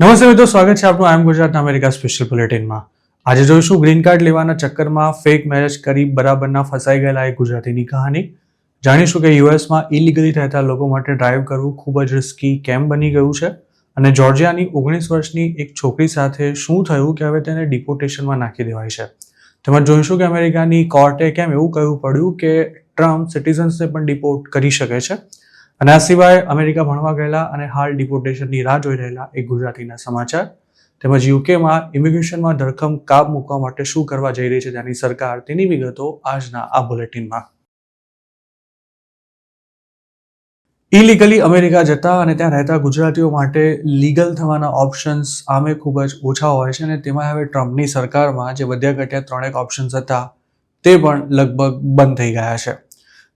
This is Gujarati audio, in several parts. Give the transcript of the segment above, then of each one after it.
નમસ્તે મિત્રો, સ્વાગત છે આપનું આઈ એમ ગુજરાતના અમેરિકા સ્પેશિયલ બુલેટિનમાં. આજે જોઈશું ગ્રીન કાર્ડ લેવાના ચક્કરમાં ફેક મેરેજ કરી બરાબરના ફસાઈ ગયેલા એક ગુજરાતીની કહાની. જાણીશું કે યુએસમાં ઇલીગલી રહેતા લોકો માટે ડ્રાઈવ કરવું ખૂબ જ રિસ્કી કેમ બની ગયું છે, અને જોર્જિયાની 19 વર્ષની એક છોકરી સાથે શું થયું કે હવે તેને ડિપોર્ટેશનમાં નાખી દેવાય છે. તેમજ જોઈશું કે અમેરિકાની કોર્ટે કેમ એવું કહેવું પડ્યું કે ટ્રમ્પ સિટીઝન્સને પણ ડિપોર્ટ કરી શકે છે. અને આ સિવાય અમેરિકા ભણવા ગયેલા અને હાલ ડિપોર્ટેશનની રાહ જોઈ રહેલા એક ગુજરાતીના સમાચાર, તેમજ યુકેમાં ઇમિગ્રેશનમાં ધરખમ કાપ મૂકવા માટે શું કરવા જઈ રહી છે ત્યાંની સરકાર, તેની વિગતો આજના આ બુલેટિનમાં. ઇલીગલી અમેરિકા જતા અને ત્યાં રહેતા ગુજરાતીઓ માટે લીગલ થવાના ઓપ્શન્સ આમે ખૂબ જ ઓછા હોય છે, અને તેમાં હવે ટ્રમ્પની સરકારમાં જે વધ્યા ઘટ્યા 3 ઓપ્શન્સ હતા તે પણ લગભગ બંધ થઈ ગયા છે.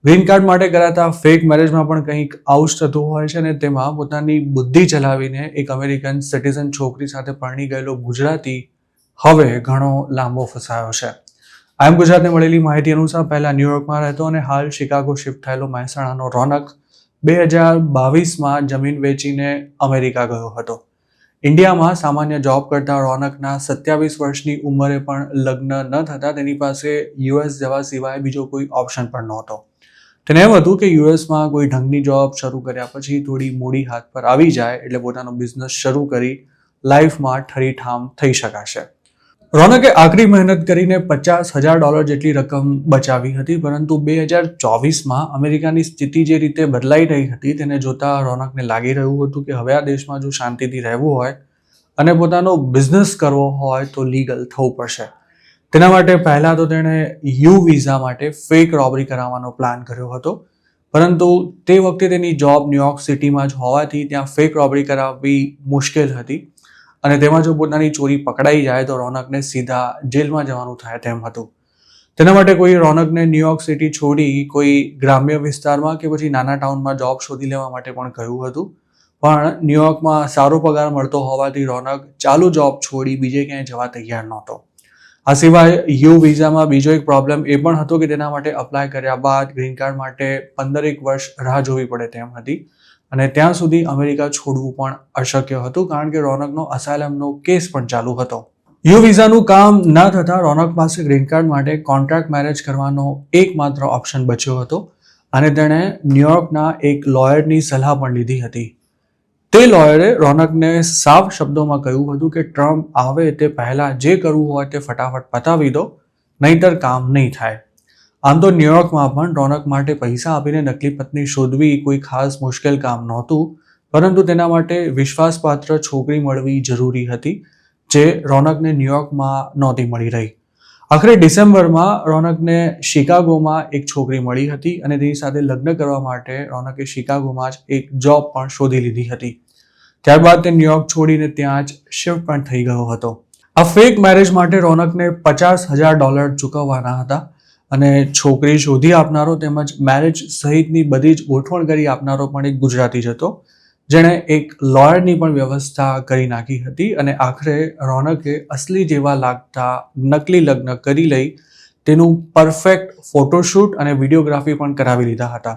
ગ્રીન કાર્ડ માટે કરાતા ફેક મેરેજમાં પણ કંઈક આવું જ થતું હોય છે, અને તેમાં પોતાની બુદ્ધિ ચલાવીને એક અમેરિકન સિટીઝન છોકરી સાથે પરણી ગયેલો ગુજરાતી હવે ઘણો લાંબો ફસાયો છે. આઈ એમ ગુજરાતને મળેલી માહિતી અનુસાર પહેલા ન્યુયોર્કમાં રહેતો અને હાલ શિકાગો શિફ્ટ થયેલો મહેસાણાનો રોનક 2022માં જમીન વેચીને અમેરિકા ગયો હતો. ઇન્ડિયામાં સામાન્ય જોબ કરતા રોનકના 27 વર્ષની ઉંમરે પણ લગ્ન ન થતા તેની પાસે યુએસ જવા સિવાય બીજો કોઈ ઓપ્શન પણ નહોતો. તેને એમ હતું કે યુએસમાં કોઈ ઢંગની જોબ શરૂ કર્યા પછી થોડી મૂડી હાથ પર આવી જાય એટલે પોતાનો બિઝનેસ શરૂ કરી લાઈફમાં ઠરીઠામ થઈ શકાશે. રોનકે આકરી મહેનત કરીને $50,000 જેટલી રકમ બચાવી હતી, પરંતુ 2024માં અમેરિકાની સ્થિતિ જે રીતે બદલાઈ રહી હતી તેને જોતા રોનકને લાગી રહ્યું હતું કે હવે આ દેશમાં જો શાંતિથી રહેવું હોય અને પોતાનો બિઝનેસ કરવો હોય તો લીગલ થવું પડશે. તેના માટે પહેલાં તો તેણે યુ વિઝા માટે ફેક રોબરી કરાવવાનો પ્લાન કર્યો હતો, પરંતુ તે વખતે તેની જોબ ન્યુયોર્ક સિટીમાં જ હોવાથી ત્યાં ફેક રોબરી કરાવવી મુશ્કેલ હતી, અને તેમાં જો પોતાની ચોરી પકડાઈ જાય તો રોનકને સીધા જેલમાં જવાનું થાય તેમ હતું. તેના માટે કોઈ રોનકને ન્યુયોર્ક સિટી છોડી કોઈ ગ્રામ્ય વિસ્તારમાં કે પછી નાના ટાઉનમાં જોબ શોધી લેવા માટે પણ કહ્યું હતું, પણ ન્યુયોર્કમાં સારો પગાર મળતો હોવાથી રોનક ચાલુ જોબ છોડી બીજે ક્યાંય જવા તૈયાર નહોતો. આ સિવાય યુ વિઝામાં બીજો એક પ્રોબ્લેમ એ પણ હતો કે તેના માટે અપ્લાય કર્યા બાદ ગ્રીન કાર્ડ માટે 15 વર્ષ રાહ જોવી પડે તેમ હતી, અને ત્યાં સુધી અમેરિકા છોડવું પણ અશક્ય હતું, કારણ કે રોનકનો અસાયલમનો કેસ પણ ચાલુ હતો. યુ વિઝાનું કામ ન થતાં રોનક પાસે ગ્રીન કાર્ડ માટે કોન્ટ્રાક્ટ મેરેજ કરવાનો એકમાત્ર ઓપ્શન બચ્યો હતો, અને તેણે ન્યુયોર્કના એક લોયરની સલાહ પણ લીધી હતી. તે લોયરે રોનકને સાફ શબ્દોમાં કહ્યું હતું કે ટ્રમ્પ આવે તે પહેલાં જે કરવું હોય તે ફટાફટ પતાવી દો, નહીંતર કામ નહીં થાય. આમ તો ન્યુયોર્કમાં પણ રોનક માટે પૈસા આપીને નકલી પત્ની શોધવી કોઈ ખાસ મુશ્કેલ કામ નહોતું, પરંતુ તેના માટે વિશ્વાસપાત્ર છોકરી મળવી જરૂરી હતી, જે રોનકને ન્યુયોર્કમાં નહોતી મળી રહી. આખરે ડિસેમ્બરમાં રોનકને શિકાગોમાં એક છોકરી મળી હતી, અને તેની સાથે લગ્ન કરવા માટે રોનકે શિકાગોમાં જ એક જોબ પણ શોધી લીધી હતી. ત્યારબાદ તે ન્યુયોર્ક છોડીને ત્યાં જ શિફ્ટ પણ થઈ ગયો હતો. આ ફેક મેરેજ માટે રોનકને $50,000 ચૂકવવાના હતા, અને છોકરી શોધી આપનારો તેમજ મેરેજ સહિતની બધી જ ગોઠવણ કરી આપનારો પણ એક ગુજરાતી જ હતો, જેણે એક લોયરની પણ વ્યવસ્થા કરી નાખી હતી, અને આખરે રોનકે અસલી જેવા લાગતા નકલી લગ્ન કરી લઈ તેનું પરફેક્ટ ફોટોશૂટ અને વિડીયોગ્રાફી પણ કરાવી લીધા હતા.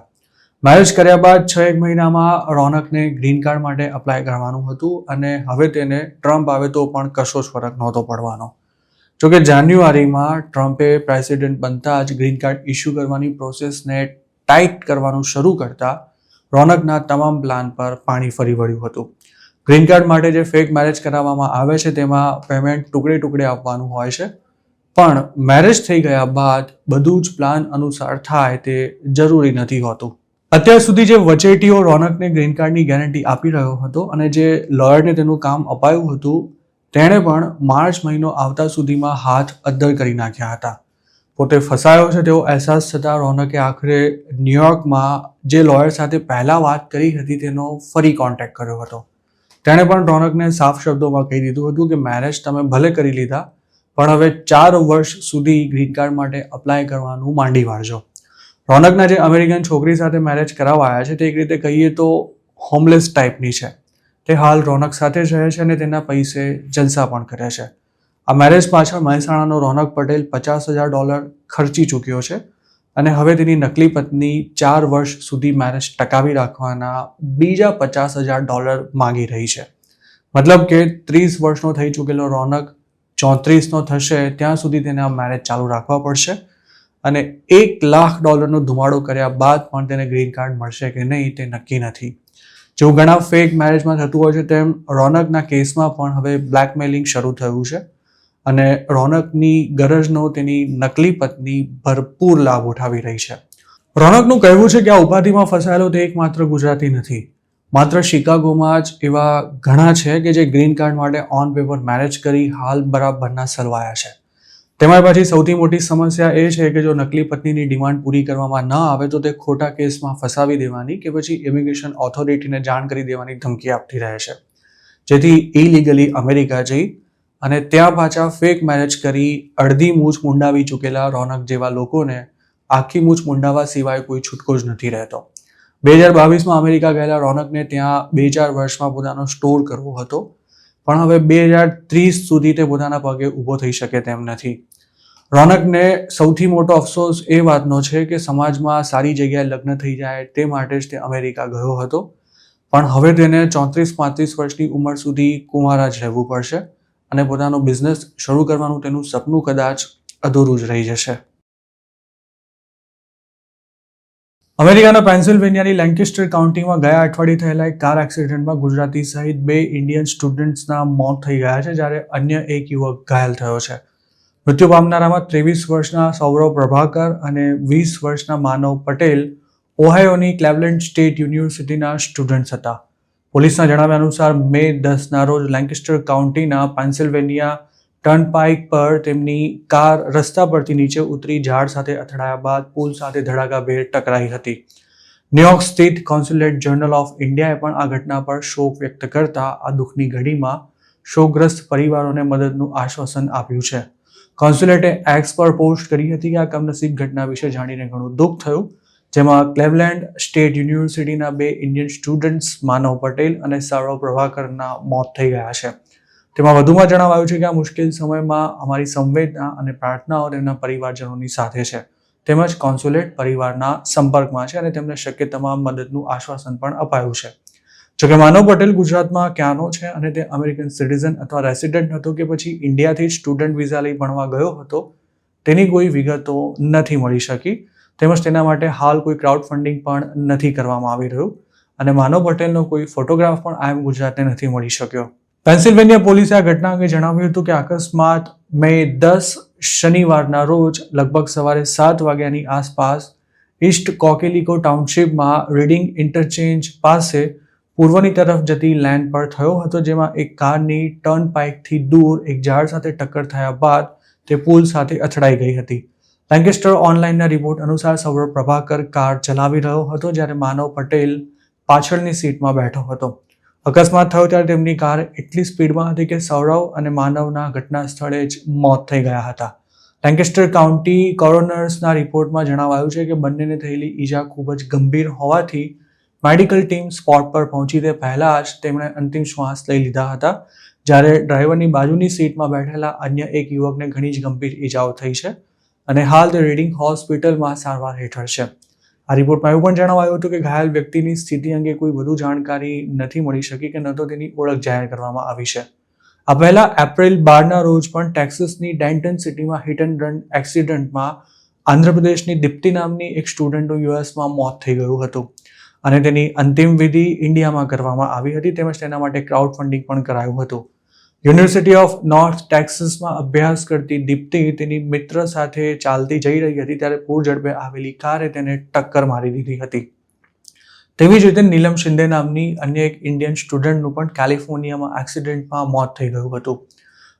મેરેજ કર્યા બાદ 6 મહિનામાં રોનકને ગ્રીન કાર્ડ માટે અપ્લાય કરવાનું હતું, અને હવે તેને ટ્રમ્પ આવે તો પણ કશો જ ફરક નહોતો પડવાનો. જોકે જાન્યુઆરીમાં ટ્રમ્પે પ્રેસિડેન્ટ બનતા જ ગ્રીન કાર્ડ ઇસ્યુ કરવાની પ્રોસેસને ટાઈટ કરવાનું શરૂ કરતા રોનકના તમામ પ્લાન પર પાણી ફરી વળ્યું હતું. ગ્રીન કાર્ડ માટે જે ફેક મેરેજ કરાવવામાં આવે છે તેમાં પેમેન્ટ ટુકડે ટુકડે આપવાનું હોય છે, પણ મેરેજ થઈ ગયા બાદ બધું જ પ્લાન અનુસાર થાય તે જરૂરી નથી હોતું. અત્યાર સુધી જે વચેટીઓ રોનકને ગ્રીન કાર્ડની ગેરંટી આપી રહ્યો હતો અને જે લોયરને તેનું કામ અપાયું હતું, તેણે પણ માર્ચ મહિનો આવતા સુધીમાં હાથ અદ્ધર કરી નાખ્યા હતા. પોતે ફસાયો છે તેવો અહેસાસ થતાં રોનકે આખરે ન્યુયોર્કમાં જે લોયર સાથે પહેલાં વાત કરી હતી તેનો ફરી કોન્ટેક્ટ કર્યો હતો. તેણે પણ રોનકને સાફ શબ્દોમાં કહી દીધું હતું કે મેરેજ તમે ભલે કરી લીધા, પણ હવે 4 વર્ષ સુધી ગ્રીન કાર્ડ માટે અપ્લાય કરવાનું માંડી વાળજો. રોનકના જે અમેરિકન છોકરી સાથે મેરેજ કરાવાયા છે તે એક રીતે કહીએ તો હોમલેસ ટાઈપની છે. તે હાલ રોનક સાથે જ રહે છે અને તેના પૈસે જલસા પણ કરે છે. આ મેરેજ પાછળ મહેસાણાનો રોનક પટેલ $50,000 ખર્ચી ચૂક્યો છે, અને હવે તેની નકલી પત્ની 4 વર્ષ સુધી મેરેજ ટકાવી રાખવાના બીજા $50,000 માંગી રહી છે. મતલબ કે 30 વર્ષનો થઈ ચૂકેલો રોનક 34નો થશે ત્યાં સુધી તેને આ મેરેજ ચાલુ રાખવા પડશે અને $1,00,000 ધુમાડો કર્યા બાદ પણ તેને ગ્રીન કાર્ડ મળશે કે નહીં તે નક્કી નથી. જેવું ઘણા ફેક મેરેજમાં થતું હોય છે તેમ રોનકના કેસમાં પણ હવે બ્લેકમેલિંગ શરૂ થયું છે અને રોનકની ગરજનો તેની નકલી પત્ની ભરપૂર લાભ ઉઠાવી રહી છે. રોનકનું કહેવું છે કે આ ઉપાધિમાં ફસાયેલો તે એકમાત્ર ગુજરાતી નથી. માત્ર શિકાગોમાં જ એવા ઘણા છે કે જે ગ્રીન કાર્ડ માટે ઓન પેપર મેરેજ કરી હાલ બરાબરના સલવાયા છે. તેમાં પછી સૌથી મોટી સમસ્યા એ છે કે જો નકલી પત્નીની ડિમાન્ડ પૂરી કરવામાં ન આવે તો તે ખોટા કેસમાં ફસાવી દેવાની કે પછી ઇમિગ્રેશન ઓથોરિટીને જાણ કરી દેવાની ધમકી આપતી રહે છે, જેથી ઇલીગલી અમેરિકા જઈ અને ત્યાં પાછા ફેક મેરેજ કરી અડધી મૂછ મુંડાવી ચૂકેલા રોનક જેવા લોકોને આખી મૂછ મુંડાવા સિવાય કોઈ છૂટકો જ નથી રહેતો. 2022માં અમેરિકા ગયેલા રોનકને ત્યાં 2-4 વર્ષમાં પોતાનો સ્ટોર કરવો હતો, પણ હવે 2030 સુધી તે પોતાના પગે ઊભો થઈ શકે તેમ નથી. રોનકને સૌથી મોટો અફસોસ એ વાતનો છે કે સમાજમાં સારી જગ્યાએ લગ્ન થઈ જાય તે માટે જ તે અમેરિકા ગયો હતો, પણ હવે તેને 34-35 વર્ષની ઉંમર સુધી કુંવારા જ રહેવું પડશે અને પોતાનો બિઝનેસ શરૂ કરવાનું તેનું સપનું કદાચ અધૂરું જ રહી જશે. અમેરિકાના પેન્સિલ્વેનિયાની લેન્કેસ્ટર કાઉન્ટીમાં ગયા અઠવાડિયે થયેલા એક કાર એક્સિડન્ટમાં ગુજરાતી સહિત 2 ઇન્ડિયન સ્ટુડન્ટ્સના મોત થઈ ગયા છે, જ્યારે અન્ય એક યુવક ઘાયલ થયો છે. મૃત્યુ પામનારામાં 23 વર્ષના સૌરવ પ્રભાકર અને 20 વર્ષના માનવ પટેલ ઓહાયોની ક્લેવલેન્ડ સ્ટેટ યુનિવર્સિટીના સ્ટુડન્ટ્સ હતા. પોલીસના જણાવ્યા અનુસાર મે 10ના રોજ લેન્કેસ્ટર કાઉન્ટીના પેન્સિલ્વેનિયા ટર્નપાઇક પર તેમની કાર રસ્તા પરથી નીચે ઉતરી ઝાડ સાથે અથડાયા બાદ પુલ સાથે ધડાકાભેર ટકરાઈ હતી. ન્યુયોર્ક સ્થિત કોન્સ્યુલેટ જનરલ ઓફ ઇન્ડિયાએ પણ આ ઘટના પર શોક વ્યક્ત કરતા આ દુઃખની ઘડીમાં શોકગ્રસ્ત પરિવારોને મદદનું આશ્વાસન આપ્યું છે. કોન્સ્યુલેટે એક્સ પર પોસ્ટ કરી હતી કે આ કમનસીબ ઘટના વિશે જાણીને ઘણું દુઃખ થયું, જેમાં ક્લેવલેન્ડ સ્ટેટ યુનિવર્સિટીના 2 ઇન્ડિયન સ્ટુડન્ટ્સ માનવ પટેલ અને સૌરવ પ્રભાકરના મોત થઈ ગયા છે. તેમાં વધુમાં જણાવાયું છે કે આ મુશ્કેલ સમયમાં અમારી સંવેદના અને પ્રાર્થનાઓ તેમના પરિવારજનોની સાથે છે, તેમજ કોન્સ્યુલેટ પરિવારના સંપર્કમાં છે અને તેમને શક્ય તમામ મદદનું આશ્વાસન પણ અપાયું છે. જોકે માનવ પટેલ ગુજરાતમાં ક્યાંનો છે અને તે અમેરિકન સિટીઝન અથવા રેસિડન્ટ હતો કે પછી ઇન્ડિયાથી સ્ટુડન્ટ વિઝા લઈ ભણવા ગયો હતો તેની કોઈ વિગતો નથી મળી શકી, તેમજ તેના માટે હાલ કોઈ ક્રાઉડ ફંડિંગ પણ નથી કરવામાં આવી રહ્યું અને માનવ પટેલનો કોઈ ફોટોગ્રાફ પણ આમ ગુજરાતને નથી મળી શક્યો. પેન્સિલ્વેનિયા પોલીસે આ ઘટના અંગે જણાવ્યું હતું કે અકસ્માત મે 10 શનિવારના રોજ લગભગ સવારે 7 વાગ્યાની આસપાસ ઈસ્ટ કોકેલિકો ટાઉનશીપમાં રીડિંગ ઇન્ટરચેન્જ પાસે પૂર્વની તરફ જતી લેન પર થયો હતો, જેમાં એક કારની ટર્નપાઇકથી દૂર એક ઝાડ સાથે ટક્કર થયા બાદ તે પુલ સાથે અથડાઈ ગઈ હતી. લેન્કેસ્ટર ઓનલાઈનના રિપોર્ટ અનુસાર સૌરવ પ્રભાકર કાર ચલાવી રહ્યો હતો જ્યારે માનવ પટેલ પાછળની સીટમાં બેઠો હતો. અકસ્માત થયો ત્યારે તેમની કાર એટલી સ્પીડમાં હતી કે સૌરવ અને માનવના ઘટના સ્થળે જ મોત થઈ ગયા હતા. લેન્કેસ્ટર કાઉન્ટી કોરોનર્સના રિપોર્ટમાં જણાવાયું છે કે બંનેને થયેલી ઈજા ખૂબ જ ગંભીર હોવાથી મેડિકલ ટીમ સ્પોટ પર પહોંચી તે પહેલા જ તેમણે અંતિમ શ્વાસ લઈ લીધા હતા, જ્યારે ડ્રાઈવરની બાજુની સીટમાં બેઠેલા અન્ય એક યુવકને ઘણી જ ગંભીર ઈજાઓ થઈ છે અને હાલ તે રીડિંગ હોસ્પિટલમાં સારવાર હેઠળ છે. આ રિપોર્ટમાં એવું પણ જણાવાયું હતું કે ઘાયલ વ્યક્તિની સ્થિતિ અંગે કોઈ વધુ જાણકારી નથી મળી શકી કે ન તો તેની ઓળખ જાહેર કરવામાં આવી છે. આ પહેલા એપ્રિલ 12ના રોજ પણ ટેક્સાસની ડેન્ટન સિટીમાં હિટ એન્ડ રન એક્સિડન્ટમાં આંધ્રપ્રદેશની દીપ્તિ નામની એક સ્ટુડન્ટનું યુએસમાં મોત થઈ ગયું હતું અને તેની અંતિમ વિધિ ઇન્ડિયામાં કરવામાં આવી હતી, તેમજ તેના માટે ક્રાઉડ ફંડિંગ પણ કરાયું હતું. યુનિવર્સિટી ઓફ નોર્થ ટેક્સાસમાં અભ્યાસ કરતી દીપ્તિ તેની મિત્ર સાથે ચાલતી જઈ રહી હતી ત્યારે પૂર ઝડપે આવેલી કારે તેને ટક્કર મારી દીધી હતી. તેવી જ રીતે નીલમ શિંદે નામની અન્ય એક ઇન્ડિયન સ્ટુડન્ટનું પણ કેલિફોર્નિયામાં એક્સિડન્ટમાં મોત થઈ ગયું હતું.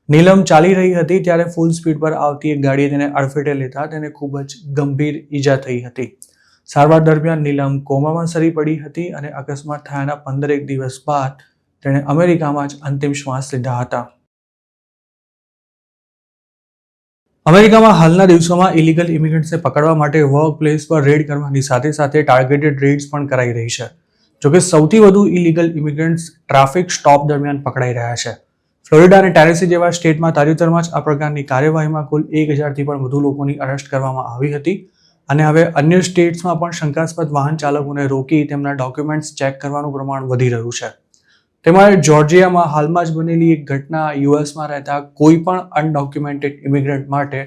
નીલમ ચાલી રહી હતી ત્યારે ફૂલ સ્પીડ પર આવતી એક ગાડીએ તેને અડફેટે લેતા તેને ખૂબ જ ગંભીર ઈજા થઈ હતી. સારવાર દરમિયાન નીલમ કોમામાં સરી પડી હતી અને અકસ્માત થયાના 15 દિવસ બાદ તેણે અમેરિકામાં જ અંતિમ શ્વાસ લીધા હતા. અમેરિકામાં હાલના દિવસોમાં ઇલીગલ ઇમિગ્રન્ટ્સને પકડવા માટે વર્ક પ્લેસ પર રેડ કરવાની સાથે સાથે ટાર્ગેટેડ રેડ્સ પણ કરાઈ રહી છે. જોકે સૌથી વધુ ઇલીગલ ઇમિગ્રન્ટ્સ ટ્રાફિક સ્ટોપ દરમિયાન પકડાઈ રહ્યા છે. ફ્લોરિડા અને ટેનેસી જેવા સ્ટેટમાં તાજેતરમાં જ આ પ્રકારની કાર્યવાહીમાં કુલ 1000થી પણ વધુ લોકોની અરેસ્ટ કરવામાં આવી હતી અને હવે અન્ય સ્ટેટ્સમાં પણ શંકાસ્પદ વાહન ચાલકોને રોકી તેમના ડોક્યુમેન્ટ્સ ચેક કરવાનું પ્રમાણ વધી રહ્યું છે. તેમાં જોર્જિયામાં હાલમાં જ બનેલી એક ઘટના યુએસમાં રહેતા કોઈ પણ અનડોક્યુમેન્ટેડ ઇમિગ્રન્ટ માટે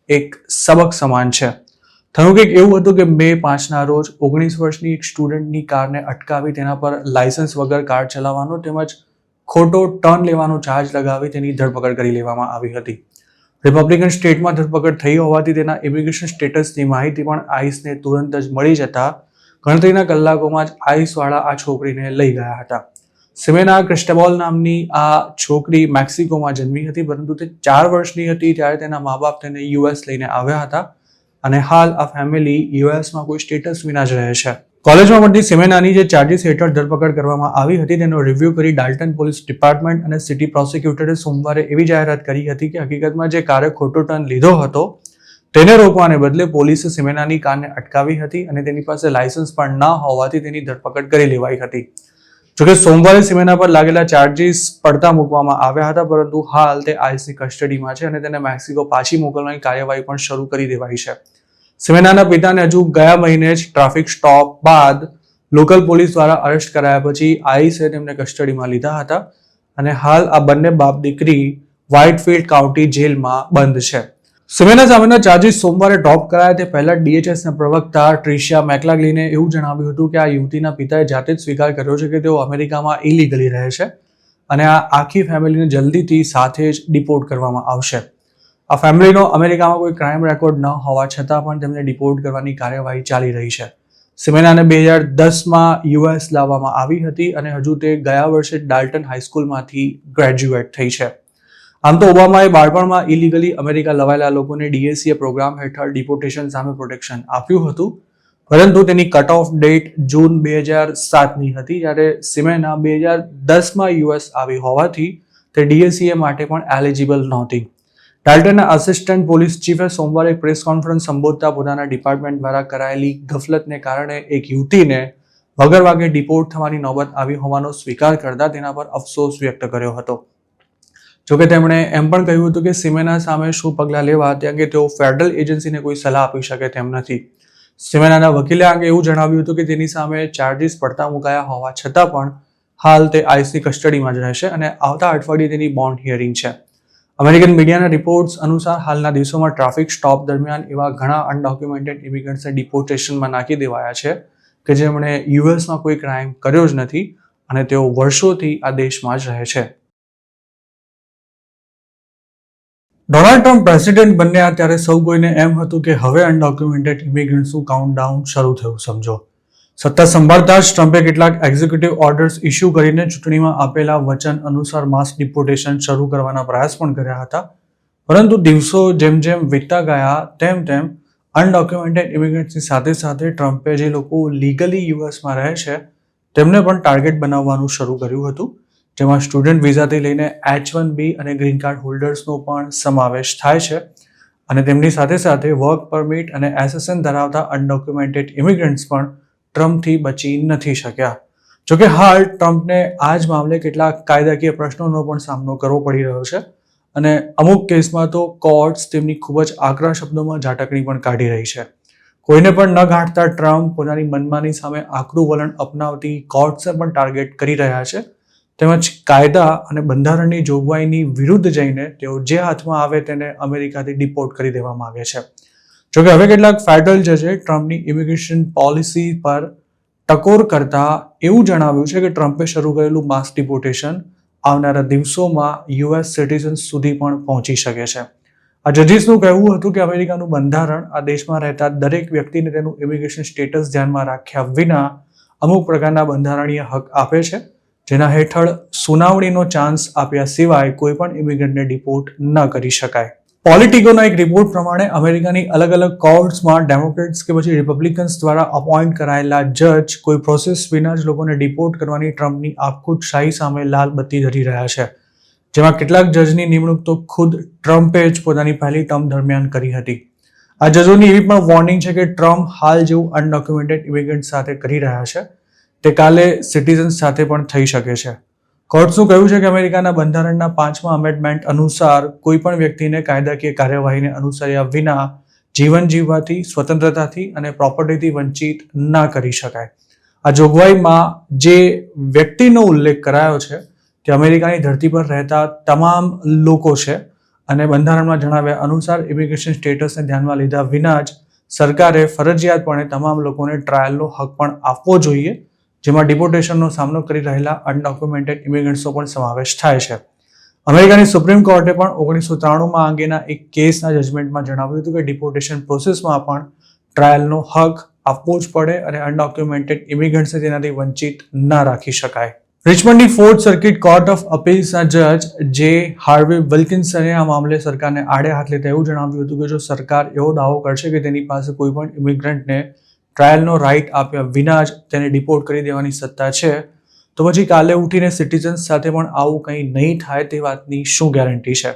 એક સબક સમાન છે. થયું કંઈક એવું હતું કે મે 5ના રોજ 19 વર્ષની એક સ્ટુડન્ટની કારને અટકાવી તેના પર લાયસન્સ વગર કાર ચલાવવાનો તેમજ ખોટો ટર્ન લેવાનો ચાર્જ લગાવી તેની ધરપકડ કરી લેવામાં આવી હતી. રિપબ્લિકન સ્ટેટમાં ધરપકડ થઈ હોવાથી તેના ઇમિગ્રેશન સ્ટેટસની માહિતી પણ આઈસને તુરંત જ મળી જતા ગણતરીના કલાકોમાં જ આઈસવાળા આ છોકરીને લઈ ગયા હતા. સિમેના ક્રિસ્ટોબલ નામની આ છોકરી મેક્સિકોમાં જન્મી હતી, પરંતુ તે 4 વર્ષની હતી ત્યારે તેના મા બાપ તેને યુએસ લઈને આવ્યા હતા અને હાલ આ ફેમિલી યુએસમાં કોઈ સ્ટેટસ વિના જ રહે છે. કોલેજમાં ભણતી સિમેનાની જે ચાર્જીસ હેઠળ ધરપકડ કરવામાં આવી હતી તેનો રિવ્યુ કરી ડાલ્ટન પોલીસ ડિપાર્ટમેન્ટ અને સિટી પ્રોસિક્યુટરે સોમવારે એવી જાહેરાત કરી હતી કે હકીકતમાં જે કારે ખોટો ટર્ન લીધો હતો તેને રોકવાને બદલે પોલીસે સિમેનાની કારને અટકાવી હતી અને તેની પાસે લાયસન્સ પણ ન હોવાથી તેની ધરપકડ કરી લેવાઈ હતી. જોકે સોમવારે સિમેના પર લાગેલા ચાર્જીસ પડતા મૂકવામાં આવ્યા હતા, પરંતુ હાલ તે આઈસની કસ્ટડીમાં છે અને તેને મેક્સિકો પાછી મોકલવાની કાર્યવાહી પણ શરૂ કરી દેવાઈ છે. સિમેનાના પિતાને હજુ ગયા મહિને જ ટ્રાફિક સ્ટોપ બાદ લોકલ પોલીસ દ્વારા અરેસ્ટ કરાયા પછી આઈસે તેમને કસ્ટડીમાં લીધા હતા અને હાલ આ બંને બાપ દીકરી વ્હાઇટફિલ્ડ કાઉન્ટી જેલમાં બંધ છે. સિમેના સામેના ચાર્જીસ સોમવારે ડ્રોપ કરાયા તે પહેલા DHSના પ્રવક્તા ટ્રિશિયા મેકલાગ્લીને એવું જણાવ્યું હતું કે આ યુવતીના પિતાએ જાતે જ સ્વીકાર કર્યો છે કે તેઓ અમેરિકામાં ઇલીગલી રહે છે અને આ આખી ફેમિલીને જલ્દીથી સાથે જ ડિપોર્ટ કરવામાં આવશે. આ ફેમિલીનો અમેરિકામાં કોઈ ક્રાઇમ રેકોર્ડ ન હોવા છતાં પણ તેમને ડિપોર્ટ કરવાની કાર્યવાહી ચાલી રહી છે. સિમેનાને 2010માં યુએસ લાવવામાં આવી હતી અને હજુ તે ગયા વર્ષે ડાલ્ટન હાઈસ્કૂલમાંથી ગ્રેજ્યુએટ થઈ છે. આમ તો ઓબામાએ બાળપણમાં ઇલીગલી અમેરિકા લવાયેલા લોકોને DACA પ્રોગ્રામ હેઠળ ડિપોર્ટેશન સામે પ્રોટેક્શન આપ્યું હતું, પરંતુ તેની કટ ઓફ ડેટ જૂન 2007ની હતી, જ્યારે સિમેના 2010માં યુએસ આવી હોવાથી તે DACA માટે પણ એલિજિબલ નહોતી. ડાલ્ટનના આસિસ્ટન્ટ પોલીસ ચીફે સોમવારે પ્રેસ કોન્ફરન્સ સંબોધતા પોતાના ડિપાર્ટમેન્ટ દ્વારા કરાયેલી ગફલતને કારણે એક યુવતીને વગર વાગે ડિપોર્ટ થવાની નોબત આવી હોવાનો સ્વીકાર કરતા તેના પર અફસોસ વ્યક્ત કર્યો હતો. જોકે તેમણે એમ પણ કહ્યું હતું કે સિમેના સામે શું પગલાં લેવા તે અંગે તેઓ ફેડરલ એજન્સીને કોઈ સલાહ આપી શકે તેમ નથી. સિમેનાના વકીલે આ અંગે એવું જણાવ્યું હતું કે તેની સામે ચાર્જીસ પડતા મુકાયા હોવા છતાં પણ હાલ તે આઈસની કસ્ટડીમાં જ રહેશે અને આવતા અઠવાડિયે તેની બોન્ડ હિયરિંગ છે. અમેરિકન મીડિયાના રિપોર્ટ્સ અનુસાર હાલના દિવસોમાં ટ્રાફિક સ્ટોપ દરમિયાન એવા ઘણા અનડોક્યુમેન્ટેડ ઇમિગ્રન્ટ્સને ડિપોર્ટેશનમાં નાખી દેવાયા છે કે જેમણે યુએસમાં કોઈ ક્રાઇમ કર્યો જ નથી અને તેઓ વર્ષોથી આ દેશમાં જ રહે છે. ડોનાલ્ડ ટ્રમ્પ પ્રેસિડેન્ટ બન્યા ત્યારે સૌ કોઈને એમ હતું કે હવે અનડોક્યુમેન્ટેડ ઇમિગ્રન્ટ્સનું કાઉન્ટડાઉન શરૂ થયું સમજો. સત્તા સંભાળતા જ ટ્રમ્પે કેટલાક એક્ઝિક્યુટિવ ઓર્ડર્સ ઇસ્યુ કરીને ચૂંટણીમાં આપેલા વચન અનુસાર માસ ડિપોર્ટેશન શરૂ કરવાના પ્રયાસ પણ કર્યા હતા, પરંતુ દિવસો જેમ જેમ વીતતા ગયા તેમ તેમ અનડોક્યુમેન્ટેડ ઇમિગ્રન્ટ્સની સાથે સાથે ટ્રમ્પે જે લોકો લીગલી યુએસમાં રહે છે તેમને પણ ટાર્ગેટ બનાવવાનું શરૂ કર્યું હતું, જેમાં સ્ટુડન્ટ વિઝાથી લઈને H-1B અને ગ્રીન કાર્ડ હોલ્ડર્સનો પણ સમાવેશ થાય છે અને તેમની સાથે સાથે વર્ક પરમિટ અને SSN ધરાવતા અનડોક્યુમેન્ટેડ ઇમિગ્રન્ટ્સ પણ ટ્રમ્પથી બચી નથી શક્યા. જોકે હાલ ટ્રમ્પને આ જ મામલે કેટલાક કાયદાકીય પ્રશ્નોનો પણ સામનો કરવો પડી રહ્યો છે અને અમુક કેસમાં તો કોર્ટ્સ તેમની ખૂબ જ આકરા શબ્દોમાં ઝાટકણી પણ કાઢી રહી છે. કોઈને પણ ન ગાંઠતા ટ્રમ્પ પોતાની મનમાની સામે આકરું વલણ અપનાવતી કોર્ટ્સને પણ ટાર્ગેટ કરી રહ્યા છે, તેમજ કાયદા અને બંધારણની જોગવાઈની વિરુદ્ધ જઈને તેઓ જે હાથમાં આવે તેને અમેરિકાથી ડિપોર્ટ કરી દેવા માંગે છે. જોકે હવે કેટલાક ફેડરલ જજે ટ્રમ્પની ઇમિગ્રેશન પોલિસી પર ટકોર કરતા એવું જણાવ્યું છે કે ટ્રમ્પે શરૂ કરેલું માસ ડિપોર્ટેશન આવનારા દિવસોમાં યુએસ સિટીઝન્સ સુધી પણ પહોંચી શકે છે. આ જજીસનું કહેવું હતું કે અમેરિકાનું બંધારણ આ દેશમાં રહેતા દરેક વ્યક્તિને તેનું ઇમિગ્રેશન સ્ટેટસ ધ્યાનમાં રાખ્યા વિના અમુક પ્રકારના બંધારણીય હક આપે છે, જેના હેઠળ સુનાવણીનો ચાન્સ આપ્યા સિવાય કોઈ પણ ઇમિગ્રન્ટને ડિપોર્ટ ન કરી શકાય. પોલિટિકોના એક રિપોર્ટ પ્રમાણે અમેરિકાની અલગ અલગ કોર્ટ્સમાં ડેમોક્રેટ્સ કે પછી રિપબ્લિકન્સ દ્વારા અપોઇન્ટ કરાયેલા જજ કોઈ પ્રોસેસ વિના જ લોકોને ડિપોર્ટ કરવાની ટ્રમ્પની આપખુદશાહી સામે લાલ બત્તી ધરી રહ્યા છે, જેમાં કેટલાક જજની નિમણૂક તો ખુદ ટ્રમ્પે જ પોતાની પહેલી ટર્મ દરમિયાન કરી હતી. આ જજોની એવી પણ વોર્નિંગ છે કે ટ્રમ્પ હાલ જેવું અનડોક્યુમેન્ટેડ ઇમિગ્રન્ટ સાથે કરી રહ્યા છે તે કાલે સિટીઝન્સ સાથે પણ થઈ શકે છે. કોર્ટ્સનું કહ્યું છે કે અમેરિકાના બંધારણના 5મા અમેન્ડમેન્ટ અનુસાર કોઈ પણ વ્યક્તિને કાયદાકીય કાર્યવાહીને અનુસર્યા વિના જીવન જીવવાથી, સ્વતંત્રતાથી અને પ્રોપર્ટીથી વંચિત ન કરી શકાય. આ જોગવાઈમાં જે વ્યક્તિનો ઉલ્લેખ કરાયો છે તે અમેરિકાની ધરતી પર રહેતા તમામ લોકો છે અને બંધારણમાં જણાવ્યા અનુસાર ઇમિગ્રેશન સ્ટેટસને ધ્યાનમાં લીધા વિના જ સરકારે ફરજિયાતપણે તમામ લોકોને ટ્રાયલનો હક પણ આપવો જોઈએ, જેમાં ડિપોર્ટેશનનો સામનો કરી રહેલા અનડોક્યુમેન્ટેડ ઇમિગ્રન્ટ્સનો પણ સમાવેશ થાય છે. અમેરિકાની સુપ્રીમ કોર્ટે પણ 1993માં અંગેના એક કેસના જજમેન્ટમાં જણાવ્યું હતું કે ડિપોર્ટેશન પ્રોસેસમાં પણ ટ્રાયલનો હક આપવો જ પડે અને અનડોક્યુમેન્ટેડ ઇમિગ્રન્ટ્સને તેનાથી વંચિત ન રાખી શકાય. રિચમન્ડની ફોર્થ સર્કિટ કોર્ટ ઓફ અપીલ્સના જજ જે હાર્વે વિલ્કિન્સને આ મામલે સરકારને આડે હાથ લેતા એવું જણાવ્યું હતું કે જો સરકાર એવો દાવો કરશે કે તેની પાસે કોઈ પણ ઇમિગ્રન્ટને ટ્રાયલનો રાઇટ આપ્યા વિના જ તેને ડિપોર્ટ કરી દેવાની સત્તા છે, તો પછી કાલે ઉઠીને સિટીઝન્સ સાથે પણ આવું કંઈ નહીં થાય તે વાતની શું ગેરંટી છે?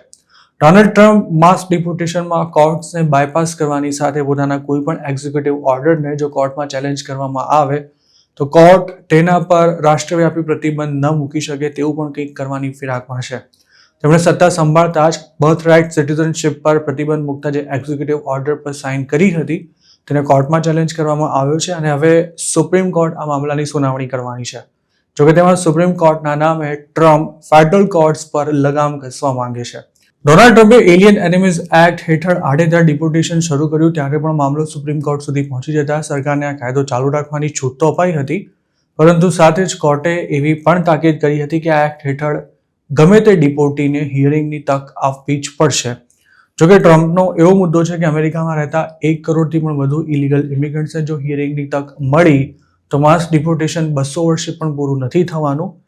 ડોનાલ્ડ ટ્રમ્પ માસ ડિપોર્ટેશનમાં કોર્ટ્સને બાયપાસ કરવાની સાથે પોતાના કોઈ પણ એક્ઝિક્યુટિવ ઓર્ડરને જો કોર્ટમાં ચેલેન્જ કરવામાં આવે તો કોર્ટ તેના પર રાષ્ટ્રવ્યાપી પ્રતિબંધ ન મૂકી શકે તેવું પણ કંઈક કરવાની ફિરાકમાં છે. તેમણે સત્તા સંભાળતા જ બર્થ રાઇટ સિટીઝનશિપ પર પ્રતિબંધ મૂકતા જે એક્ઝિક્યુટિવ ઓર્ડર પર સાઇન કરી હતી તેને કોર્ટમાં ચેલેન્જ કરવામાં આવ્યો છે અને હવે સુપ્રીમ કોર્ટ આ મામલાની સુનાવણી કરવાની છે. જોકે તેમાં સુપ્રીમ કોર્ટના નામે ટ્રમ્પ ફેડરલ કોર્ટ્સ પર લગામ કસવા માંગે છે. ડોનાલ્ડ ટ્રમ્પે એલિયન એનિમીઝ એક્ટ હેઠળ આડેધડ ડિપોર્ટેશન શરૂ કર્યું ત્યારે પણ મામલો સુપ્રીમ કોર્ટ સુધી પહોંચી જતા સરકારને આ કાયદો ચાલુ રાખવાની છૂટ તો અપાઈ હતી, પરંતુ સાથે જ કોર્ટે એવી પણ તાકીદ કરી હતી કે આ એક્ટ હેઠળ ગમે તે ડિપોર્ટીને હિયરિંગની તક આપવી જ પડશે. જોકે ટ્રમ્પનો એવો મુદ્દો છે કે અમેરિકામાં રહેતા 1 કરોડથી પણ વધુ ઇલીગલ ઇમિગ્રન્ટ્સને જો હિયરિંગની તક મળી તો માસ ડિપોર્ટેશન 200 વર્ષે પણ પૂરું નથી થવાનું.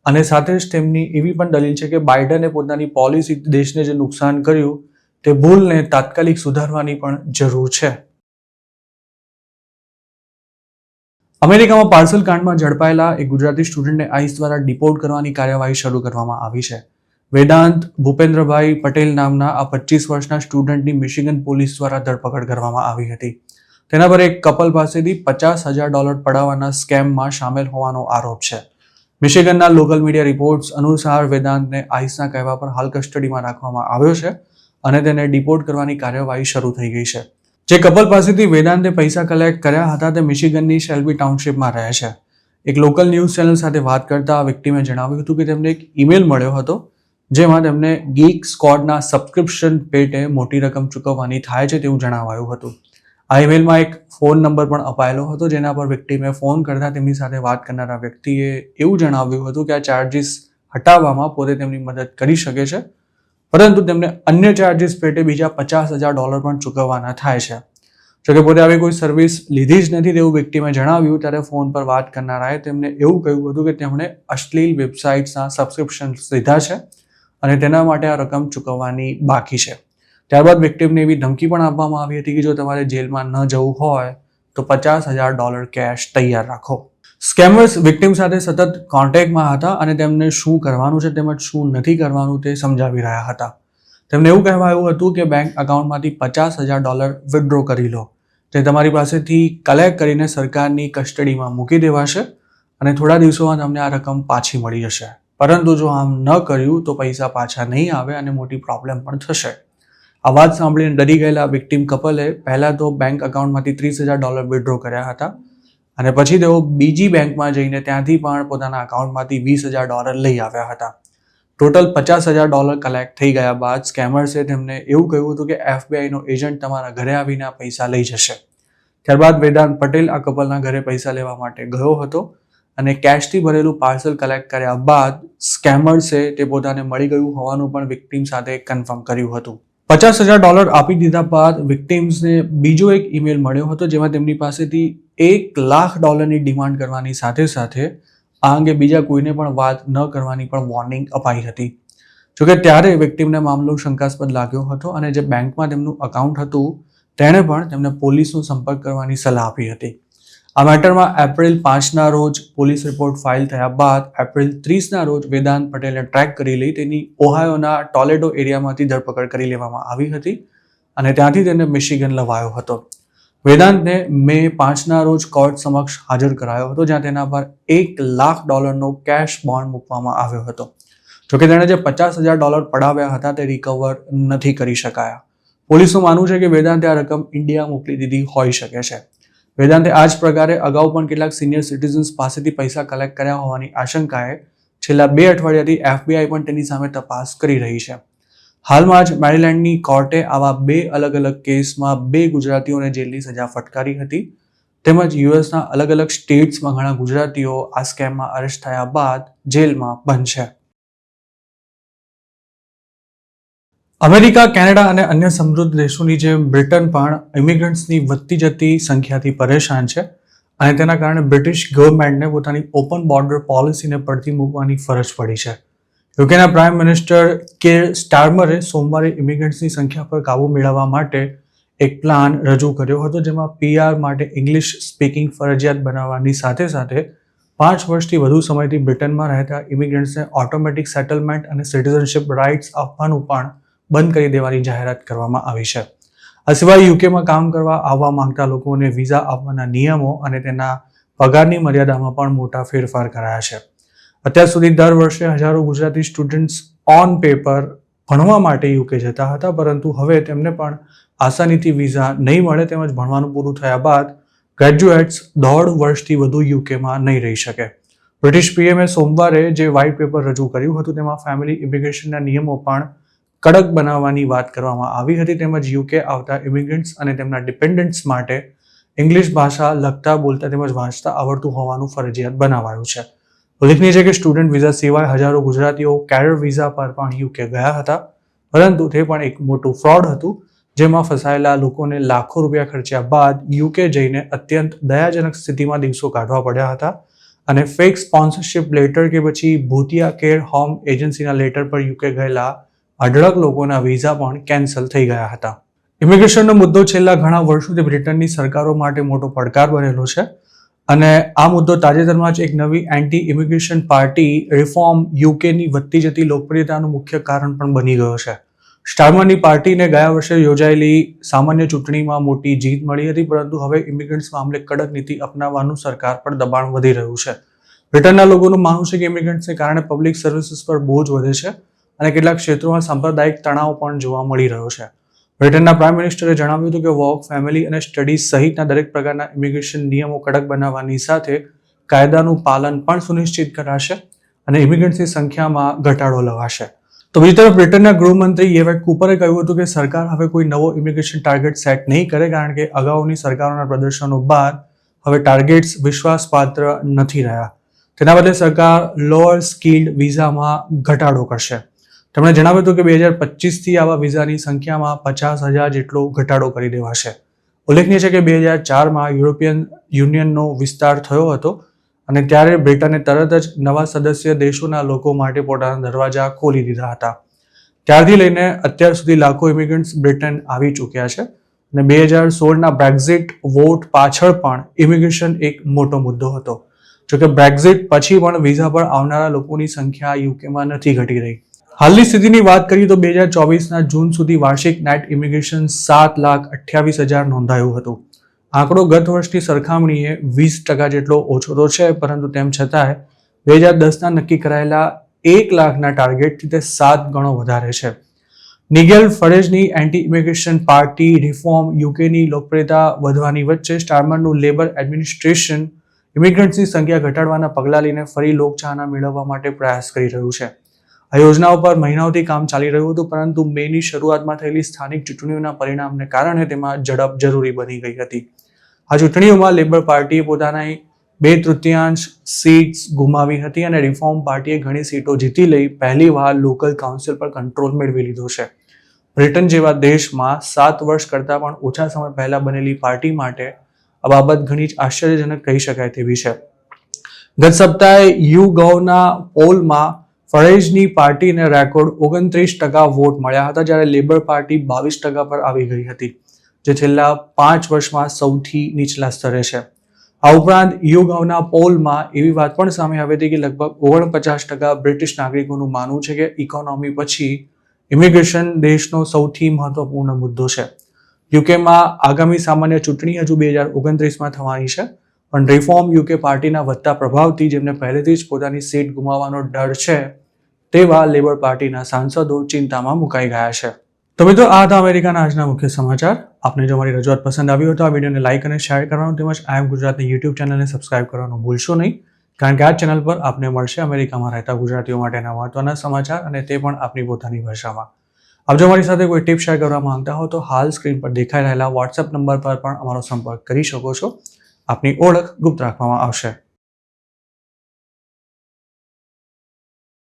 અને સાથે જ તેમની એવી પણ દલીલ છે કે બાઇડને પોતાની પોલિસી દેશને જે નુકસાન કર્યું તે ભૂલને તાત્કાલિક સુધારવાની પણ જરૂર છે. અમેરિકામાં પાર્સલ કાંડમાં ઝડપાયેલા એક ગુજરાતી સ્ટુડન્ટને આઈસ દ્વારા ડિપોર્ટ કરવાની કાર્યવાહી શરૂ કરવામાં આવી છે. વેદાંત ભૂપેન્દ્રભાઈ પટેલ નામના આ 25 વર્ષના સ્ટુડન્ટની મિશિગન પોલીસ દ્વારા ધરપકડ કરવામાં આવી હતી. તેના પર એક કપલ પાસેથી $50,000 પડાવવાના સ્કેમમાં સામેલ હોવાનો આરોપ છે. મિશિગનના લોકલ મીડિયા રિપોર્ટ્સ અનુસાર વેદાંતને આઈસના કહેવા પર હાલ કસ્ટડીમાં રાખવામાં આવ્યો છે અને તેને ડિપોર્ટ કરવાની કાર્યવાહી શરૂ થઈ ગઈ છે. જે કપલ પાસેથી વેદાંતે પૈસા કલેક્ટ કર્યા હતા તે મિશિગનની શેલ્બી ટાઉનશીપમાં રહે છે. એક લોકલ ન્યૂઝ ચેનલ સાથે વાત કરતા આ વ્યક્તિએ જણાવ્યું હતું કે તેમને એક ઈમેલ મળ્યો હતો જેમાં તેમને ગીક સ્ક્વોડના સબસ્ક્રિપ્શન પેટે મોટી રકમ ચૂકવવાની થાય છે તેવું જણાવાયું હતું. આ ઈમેલમાં એક ફોન નંબર પણ અપાયેલો હતો જેના પર વિક્ટીમે ફોન કરતા તેમની સાથે વાત કરનારા વ્યક્તિએ એવું જણાવ્યું હતું કે આ ચાર્જિસ હટાવવામાં પોતે તેમની મદદ કરી શકે છે, પરંતુ તેમને અન્ય ચાર્જિસ પેટે બીજા $50,000 પણ ચૂકવવાના થાય છે. જોકે પોતે આવી કોઈ સર્વિસ લીધી જ નથી તેવું વ્યક્તિમે જણાવ્યું ત્યારે ફોન પર વાત કરનારાએ તેમને એવું કહ્યું હતું કે તેમણે અશ્લીલ વેબસાઇટ્સના સબસ્ક્રિપ્શન લીધા છે અને તેના માટે આ રકમ ચૂકવવાની બાકી છે. ત્યારબાદ વિક્ટીમને એવી ધમકી પણ આપવામાં આવી હતી કે જો તમારે જેલમાં ન જવું હોય તો $50,000 કેશ તૈયાર રાખો. સ્કેમર્સ વિક્ટીમ સાથે સતત કોન્ટેક્ટમાં હતા અને તેમને શું કરવાનું છે તેમજ શું નથી કરવાનું તે સમજાવી રહ્યા હતા. તેમને એવું કહેવાયું હતું કે બેંક અકાઉન્ટમાંથી $50,000 વિથડ્રો કરી લો, તે તમારી પાસેથી કલેક્ટ કરીને સરકારની કસ્ટડીમાં મૂકી દેવાશે અને થોડા દિવસોમાં તમને આ રકમ પાછી મળી જશે. પરંતુ જો આમ ન કર્યું તો પૈસા પાછા નહીં આવે અને મોટી પ્રોબ્લેમ પણ થશે. આ વાત સાંભળીને ડરી ગયેલા વિક્ટીમ કપલે પહેલા તો બેંક અકાઉન્ટમાંથી $30,000 વિથડ્રો કર્યા હતા અને પછી તેઓ બીજી બેંકમાં જઈને ત્યાંથી પણ પોતાના અકાઉન્ટમાંથી $20,000 લઈ આવ્યા હતા. ટોટલ $50,000 કલેક્ટ થઈ ગયા બાદ સ્કેમર્સે તેમને એવું કહ્યું હતું કે FBI નો એજન્ટ તમારા ઘરે આવીને આ પૈસા લઈ જશે. ત્યારબાદ વેદાંત પટેલ આ કપલના ઘરે પૈસા લેવા માટે ગયો હતો અને કેશથી ભરેલું પાર્સલ કલેક્ટ કર્યા બાદ સ્કેમર્સે તે પોતાને મળી ગયું હોવાનું પણ વિક્ટીમ સાથે કન્ફર્મ કર્યું હતું. $50,000 આપી દીધા બાદ વિક્ટીમ્સને બીજો એક ઈમેલ મળ્યો હતો જેમાં તેમની પાસેથી $1 લાખ ની ડિમાન્ડ કરવાની સાથે સાથે આ અંગે બીજા કોઈને પણ વાત ન કરવાની પણ વોર્નિંગ અપાઈ હતી. જોકે ત્યારે વિક્ટીમને મામલો શંકાસ્પદ લાગ્યો હતો અને જે બેંકમાં તેમનું અકાઉન્ટ હતું તેણે પણ તેમને પોલીસનો સંપર્ક કરવાની સલાહ આપી હતી. આ મેટરમાં એપ્રિલ 5ના રોજ પોલીસ રિપોર્ટ ફાઇલ થયા બાદ એપ્રિલ 30ના રોજ વેદાંત પટેલને ટ્રેક કરી લઈ તેની ઓહાયોના ટોલેડો એરિયામાંથી ધરપકડ કરી લેવામાં આવી હતી અને ત્યાંથી તેને મિશિગન લવાયો હતો. વેદાંતને મે 5ના રોજ કોર્ટ સમક્ષ હાજર કરાયો હતો જ્યાં તેના પર $1 લાખનો કેશ બોન્ડ મૂકવામાં આવ્યો હતો. જોકે તેણે જે $50,000 પડાવ્યા હતા તે રિકવર નથી કરી શકાયા. પોલીસનું માનવું છે કે વેદાંતે આ રકમ ઇન્ડિયા મોકલી દીધી હોઈ શકે છે. વેદાંતે આ જ પ્રકારે અગાઉ પણ કેટલાક સિનિયર સિટીઝન્સ પાસેથી પૈસા કલેક્ટ કર્યા હોવાની આશંકાએ છેલ્લા 2 અઠવાડિયાથી FBI પણ તેની સામે તપાસ કરી રહી છે. હાલમાં જ મેરીલેન્ડની કોર્ટે આવા 2 અલગ અલગ કેસમાં 2 ગુજરાતીઓને જેલની સજા ફટકારી હતી. તેમજ યુએસના અલગ અલગ સ્ટેટ્સમાં ઘણા ગુજરાતીઓ આ સ્કેમમાં અરેસ્ટ થયા બાદ જેલમાં બંધ છે. અમેરિકા, કેનેડા અને અન્ય સમૃદ્ધ દેશોની જેમ બ્રિટન પણ ઇમિગ્રન્ટ્સની વધતી જતી સંખ્યાથી પરેશાન છે અને તેના કારણે બ્રિટિશ ગવર્મેન્ટને પોતાની ઓપન બોર્ડર પોલિસીને પડતી મૂકવાની ફરજ પડી છે. યુકેના પ્રાઇમ મિનિસ્ટર કેર સ્ટારમરે સોમવારે ઇમિગ્રન્ટ્સની સંખ્યા પર કાબૂ મેળવવા માટે એક પ્લાન રજૂ કર્યો હતો, જેમાં PR માટે ઇંગ્લિશ સ્પીકિંગ ફરજિયાત બનાવવાની સાથે સાથે 5 વર્ષથી વધુ સમયથી બ્રિટનમાં રહેતા ઇમિગ્રન્ટ્સને ઓટોમેટિક સેટલમેન્ટ અને સિટીઝનશિપ રાઇટ્સ આપવાનું પણ બંધ કરી દેવાની જાહેરાત કરવામાં આવી છે. આ સિવાય યુકેમાં કામ કરવા આવવા માંગતા લોકોને વિઝા આપવાના નિયમો અને તેના પગારની મર્યાદામાં પણ મોટા ફેરફાર કરાયા છે. અત્યાર સુધી દર વર્ષે હજારો ગુજરાતી સ્ટુડન્ટ્સ ઓન પેપર ભણવા માટે યુકે જતા હતા, પરંતુ હવે તેમને પણ આસાનીથી વિઝા નહીં મળે તેમજ ભણવાનું પૂરું થયા બાદ ગ્રેજ્યુએટ્સ 1.5 વર્ષથી વધુ યુકેમાં નહીં રહી શકે. બ્રિટિશ PMએ સોમવારે જે વ્હાઇટ પેપર રજૂ કર્યું હતું તેમાં ફેમિલી ઇમિગ્રેશનના નિયમો પણ કડક બનાવવાની વાત કરવામાં આવી હતી, તેમજ યુકે આવતા ઇમિગ્રન્ટ્સ અને તેમના ડિપેન્ડન્ટ્સ માટે ઇંગ્લિશ ભાષા લખતા, બોલતા તેમજ વાંચતા આવડતું હોવાનું ફરજિયાત બનાવાયું છે. ઉલ્લેખનીય છે કે સ્ટુડન્ટ વિઝા સિવાય હજારો ગુજરાતીઓ કેરિયર વિઝા પર પણ યુકે ગયા હતા, પરંતુ તે પણ એક મોટું ફ્રોડ હતું, જેમાં ફસાયેલા લોકોને લાખો રૂપિયા ખર્ચ્યા બાદ યુકે જઈને અત્યંત દયાજનક સ્થિતિમાં દિવસો કાઢવા પડ્યા હતા અને ફેક સ્પોન્સરશિપ લેટર કે પછી ભૂતિયા કેર હોમ એજન્સીના લેટર પર યુકે ગયેલા અઢળક લોકોના વિઝા પણ કેન્સલ થઈ ગયા હતા. ઇમિગ્રેશનનો મુદ્દો છેલ્લા ઘણા વર્ષોથી બ્રિટનની સરકારો માટે મોટો પડકાર બનેલો છે અને આ મુદ્દો તાજેતરમાં જ એક નવી એન્ટી ઇમિગ્રેશન પાર્ટી રિફોર્મ યુકેની વધતી જતી લોકપ્રિયતાનું મુખ્ય કારણ પણ બની ગયો છે. સ્ટારમરની પાર્ટીને ગયા વર્ષે યોજાયેલી સામાન્ય ચૂંટણીમાં મોટી જીત મળી હતી, પરંતુ હવે ઇમિગ્રન્ટ્સ મામલે કડક નીતિ અપનાવવાનું સરકાર પર દબાણ વધી રહ્યું છે. બ્રિટનના લોકોનું માનવું છે કે ઇમિગ્રન્ટ્સને કારણે પબ્લિક સર્વિસીસ પર બોજ વધે છે અને કેટલાક ક્ષેત્રોમાં સાંપ્રદાયિક તણાવ પણ જોવા મળી રહ્યો છે. બ્રિટનના પ્રાઇમ મિનિસ્ટરે જણાવ્યું હતું કે વર્ક, ફેમિલી અને સ્ટડીઝ સહિતના દરેક પ્રકારના ઇમિગ્રેશન નિયમો કડક બનાવવાની સાથે કાયદાનું પાલન પણ સુનિશ્ચિત કરાશે અને ઇમિગ્રન્ટ્સની સંખ્યામાં ઘટાડો લવાશે. તો બીજી તરફ બ્રિટનના ગૃહમંત્રી યેવેટ કૂપરે કહ્યું હતું કે સરકાર હવે કોઈ નવો ઇમિગ્રેશન ટાર્ગેટ સેટ નહીં કરે, કારણ કે અગાઉની સરકારોના પ્રદર્શનો બાદ હવે ટાર્ગેટ્સ વિશ્વાસપાત્ર નથી રહ્યા. તેના બદલે સરકાર લોઅર સ્કિલ્ડ વિઝામાં ઘટાડો કરશે. તેમણે જણાવ્યું હતું કે 2025થી આવા વિઝાની સંખ્યામાં 50,000 જેટલો ઘટાડો કરી દેવાશે. ઉલ્લેખનીય છે કે 2004માં યુરોપિયન યુનિયનનો વિસ્તાર થયો હતો અને ત્યારે બ્રિટને તરત જ નવા સદસ્ય દેશોના લોકો માટે પોતાના દરવાજા ખોલી દીધા હતા. ત્યારથી લઈને અત્યાર સુધી લાખો ઇમિગ્રન્ટ્સ બ્રિટન આવી ચૂક્યા છે અને 2016ના બ્રેક્ઝિટ વોટ પાછળ પણ ઇમિગ્રેશન એક મોટો મુદ્દો હતો. જોકે બ્રેક્ઝિટ પછી પણ વિઝા પર આવનારા લોકોની સંખ્યા યુકેમાં નથી ઘટી રહી. હાલની સ્થિતિની વાત કરીએ તો 2024ના જૂન સુધી વાર્ષિક નેટ ઇમિગ્રેશન 7,28,000 નોંધાયું હતું. આંકડો ગત વર્ષની સરખામણીએ 20% જેટલો ઓછો તો છે, પરંતુ તેમ છતાંય 2010ના નક્કી કરાયેલા 1 લાખના ટાર્ગેટથી તે 7 ગણો વધારે છે. નિગેલ ફરેજની એન્ટી ઇમિગ્રેશન પાર્ટી રિફોર્મ યુકેની લોકપ્રિયતા વધવાની વચ્ચે સ્ટારમરનું લેબર એડમિનિસ્ટ્રેશન ઇમિગ્રન્ટ્સની સંખ્યા ઘટાડવાના પગલાં લઈને ફરી લોકચાહના મેળવવા માટે પ્રયાસ કરી રહ્યું છે. આ યોજનાઓ પર મહિનાઓથી કામ ચાલી રહ્યું હતું, પરંતુ મેની શરૂઆતમાં થયેલી સ્થાનિક ચૂંટણીઓના પરિણામને કારણે તેમાં ઝડપ જરૂરી બની ગઈ હતી. આ ચૂંટણીઓમાં લેબર પાર્ટીએ પોતાની 2/3 સીટ્સ ગુમાવી હતી અને રિફોર્મ પાર્ટીએ ઘણી સીટો જીતી લઈ પહેલીવાર લોકલ કાઉન્સિલ પર કંટ્રોલ મેળવી લીધો છે. બ્રિટન જેવા દેશમાં 7 વર્ષ કરતાં પણ ઓછા સમય પહેલા બનેલી પાર્ટી માટે આ બાબત ઘણી જ આશ્ચર્યજનક કહી શકાય તેવી છે. ગત સપ્તાહે YouGovના પોલમાં ફરેજની પાર્ટીને રેકોર્ડ 29% વોટ મળ્યા હતા, જ્યારે લેબર પાર્ટી 22% પર આવી ગઈ હતી, જે છેલ્લા 5 વર્ષમાં સૌથી નીચલા સ્તરે છે. આ ઉપરાંત YouGovના પોલમાં એવી વાત પણ સામે આવી હતી કે લગભગ 49% બ્રિટિશ નાગરિકોનું માનવું છે કે ઇકોનોમી પછી ઇમિગ્રેશન દેશનો સૌથી મહત્વપૂર્ણ મુદ્દો છે. યુકેમાં આગામી સામાન્ય ચૂંટણી હજુ 2029માં થવાની છે, પણ રિફોર્મ યુકે પાર્ટીના વધતા પ્રભાવથી જેમને પહેલેથી જ પોતાની સીટ ગુમાવવાનો ડર છે તેવા લેબર પાર્ટીના સાંસદો ચિંતામાં મુકાઈ ગયા છે. તો મિત્રો, આ હતા અમેરિકાના આજના મુખ્ય સમાચાર. આપને જો મારી રજૂઆત પસંદ આવી હોય તો આ વિડીયોને લાઇક અને શેર કરવાનું તેમજ આઈ એમ ગુજરાતની યુટ્યુબ ચેનલને સબસ્ક્રાઇબ કરવાનું ભૂલશો નહીં, કારણ કે આ ચેનલ પર આપને મળશે અમેરિકામાં રહેતા ગુજરાતીઓ માટેના મહત્વના સમાચાર અને તે પણ આપની પોતાની ભાષામાં. આપ જો મારી સાથે કોઈ ટિપ શેર કરવા માંગતા હો તો હાલ સ્ક્રીન પર દેખાઈ રહેલા વોટ્સએપ નંબર પર પણ અમારો સંપર્ક કરી શકો છો. આપની ઓળખ ગુપ્ત રાખવામાં આવશે.